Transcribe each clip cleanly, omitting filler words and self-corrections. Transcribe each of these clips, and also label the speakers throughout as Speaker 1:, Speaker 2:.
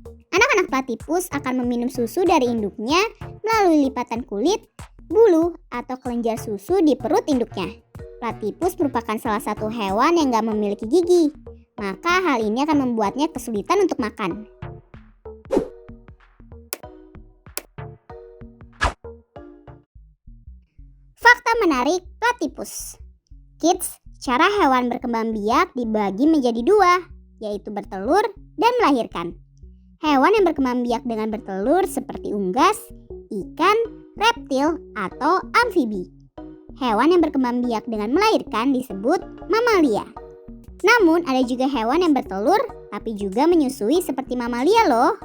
Speaker 1: Anak-anak platypus akan meminum susu dari induknya melalui lipatan kulit, bulu, atau kelenjar susu di perut induknya. Platypus merupakan salah satu hewan yang gak memiliki gigi, maka hal ini akan membuatnya kesulitan untuk makan. Fakta menarik platypus. Kids, cara hewan berkembang biak dibagi menjadi dua, yaitu bertelur dan melahirkan. Hewan yang berkembang biak dengan bertelur seperti unggas, ikan, reptil, atau amfibi. Hewan yang berkembang biak dengan melahirkan disebut mamalia. Namun ada juga hewan yang bertelur tapi juga menyusui seperti mamalia loh.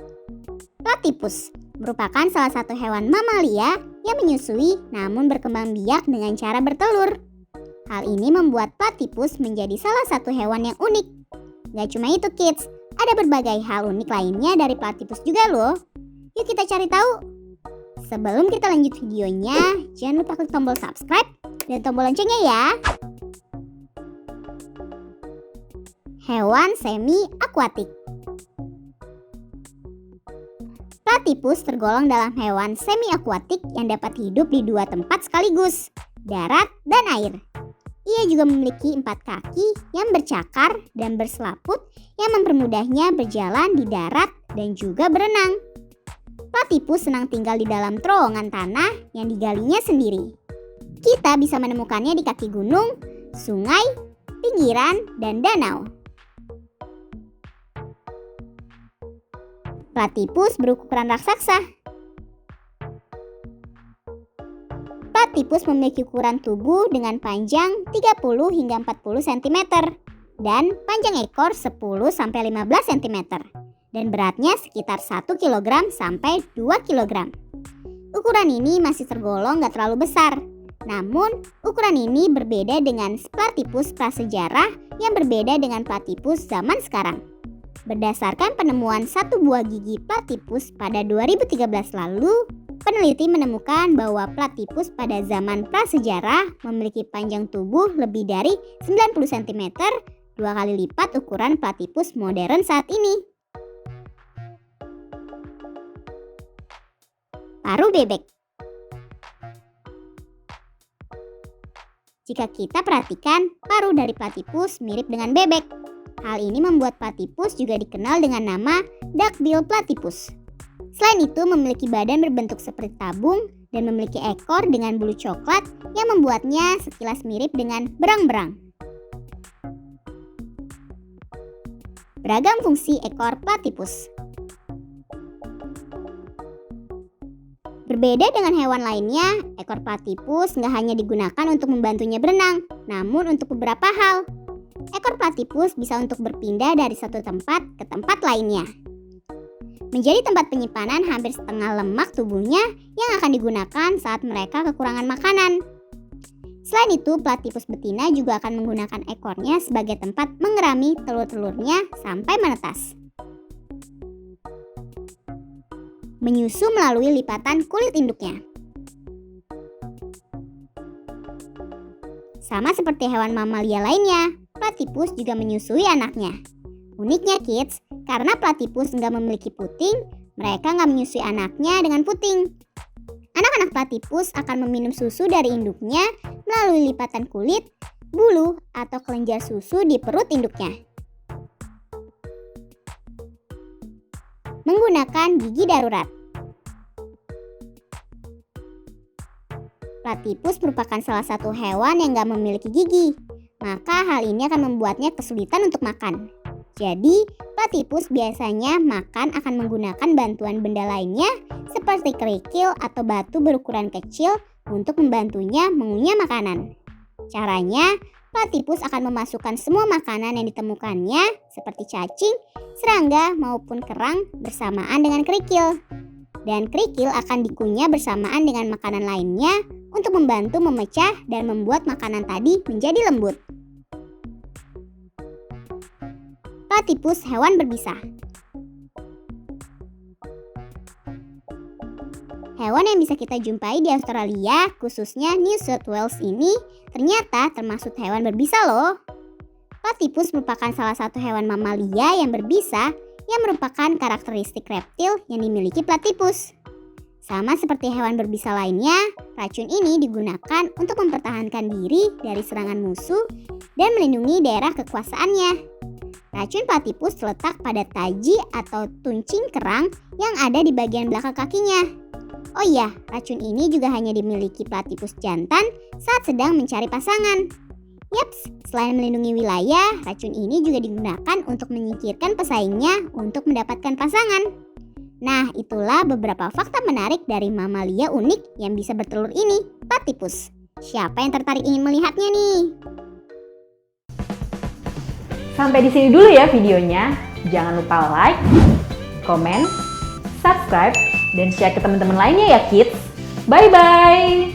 Speaker 1: Platypus merupakan salah satu hewan mamalia yang menyusui namun berkembang biak dengan cara bertelur. Hal ini membuat platypus menjadi salah satu hewan yang unik. Gak cuma itu kids, ada berbagai hal unik lainnya dari platypus juga loh. Yuk kita cari tahu. Sebelum kita lanjut videonya, jangan lupa klik tombol subscribe dan tombol loncengnya ya. Hewan semi akuatik. Platypus tergolong dalam hewan semi akuatik yang dapat hidup di dua tempat sekaligus, darat dan air. Ia juga memiliki 4 kaki yang bercakar dan berselaput yang mempermudahnya berjalan di darat dan juga berenang. Platypus senang tinggal di dalam terowongan tanah yang digalinya sendiri. Kita bisa menemukannya di kaki gunung, sungai, pinggiran, dan danau. Platypus berukuran raksasa. Platypus memiliki ukuran tubuh dengan panjang 30 hingga 40 cm dan panjang ekor 10 sampai 15 cm dan beratnya sekitar 1 kg sampai 2 kg. Ukuran ini masih tergolong gak terlalu besar. Namun, ukuran ini berbeda dengan platypus prasejarah yang berbeda dengan platypus zaman sekarang. Berdasarkan penemuan satu buah gigi platypus pada 2013 lalu, peneliti menemukan bahwa platypus pada zaman prasejarah memiliki panjang tubuh lebih dari 90 cm, 2 kali lipat ukuran platypus modern saat ini. Paruh bebek. Jika kita perhatikan, paruh dari platypus mirip dengan bebek. Hal ini membuat platypus juga dikenal dengan nama duckbill platypus. Selain itu memiliki badan berbentuk seperti tabung dan memiliki ekor dengan bulu coklat yang membuatnya sekilas mirip dengan berang-berang. Beragam fungsi ekor platypus. Berbeda dengan hewan lainnya, ekor platypus nggak hanya digunakan untuk membantunya berenang, namun untuk beberapa hal. Ekor platypus bisa untuk berpindah dari satu tempat ke tempat lainnya. Menjadi tempat penyimpanan hampir setengah lemak tubuhnya yang akan digunakan saat mereka kekurangan makanan. Selain itu, platypus betina juga akan menggunakan ekornya sebagai tempat mengerami telur-telurnya sampai menetas. Menyusu melalui lipatan kulit induknya. Sama seperti hewan mamalia lainnya, platypus juga menyusui anaknya. Uniknya kids, karena platypus nggak memiliki puting, mereka nggak menyusui anaknya dengan puting. Anak-anak platypus akan meminum susu dari induknya melalui lipatan kulit, bulu, atau kelenjar susu di perut induknya. Menggunakan gigi darurat. Platypus merupakan salah satu hewan yang gak memiliki gigi, maka hal ini akan membuatnya kesulitan untuk makan. Jadi, platypus biasanya makan akan menggunakan bantuan benda lainnya seperti kerikil atau batu berukuran kecil untuk membantunya mengunyah makanan. Caranya, platypus akan memasukkan semua makanan yang ditemukannya seperti cacing, serangga maupun kerang bersamaan dengan kerikil. Dan kerikil akan dikunyah bersamaan dengan makanan lainnya untuk membantu memecah dan membuat makanan tadi menjadi lembut. Platypus hewan berbisa. Hewan yang bisa kita jumpai di Australia, khususnya New South Wales ini, ternyata termasuk hewan berbisa loh. Platypus merupakan salah satu hewan mamalia yang berbisa yang merupakan karakteristik reptil yang dimiliki platipus. Sama seperti hewan berbisa lainnya, racun ini digunakan untuk mempertahankan diri dari serangan musuh dan melindungi daerah kekuasaannya. Racun platipus terletak pada taji atau tuncing kerang yang ada di bagian belakang kakinya. Oh iya, racun ini juga hanya dimiliki platipus jantan saat sedang mencari pasangan. Yaps, selain melindungi wilayah, racun ini juga digunakan untuk menyingkirkan pesaingnya untuk mendapatkan pasangan. Nah, itulah beberapa fakta menarik dari mamalia unik yang bisa bertelur ini, platipus. Siapa yang tertarik ingin melihatnya nih?
Speaker 2: Sampai di sini dulu ya videonya. Jangan lupa like, komen, subscribe, dan share ke teman-teman lainnya ya kids. Bye-bye!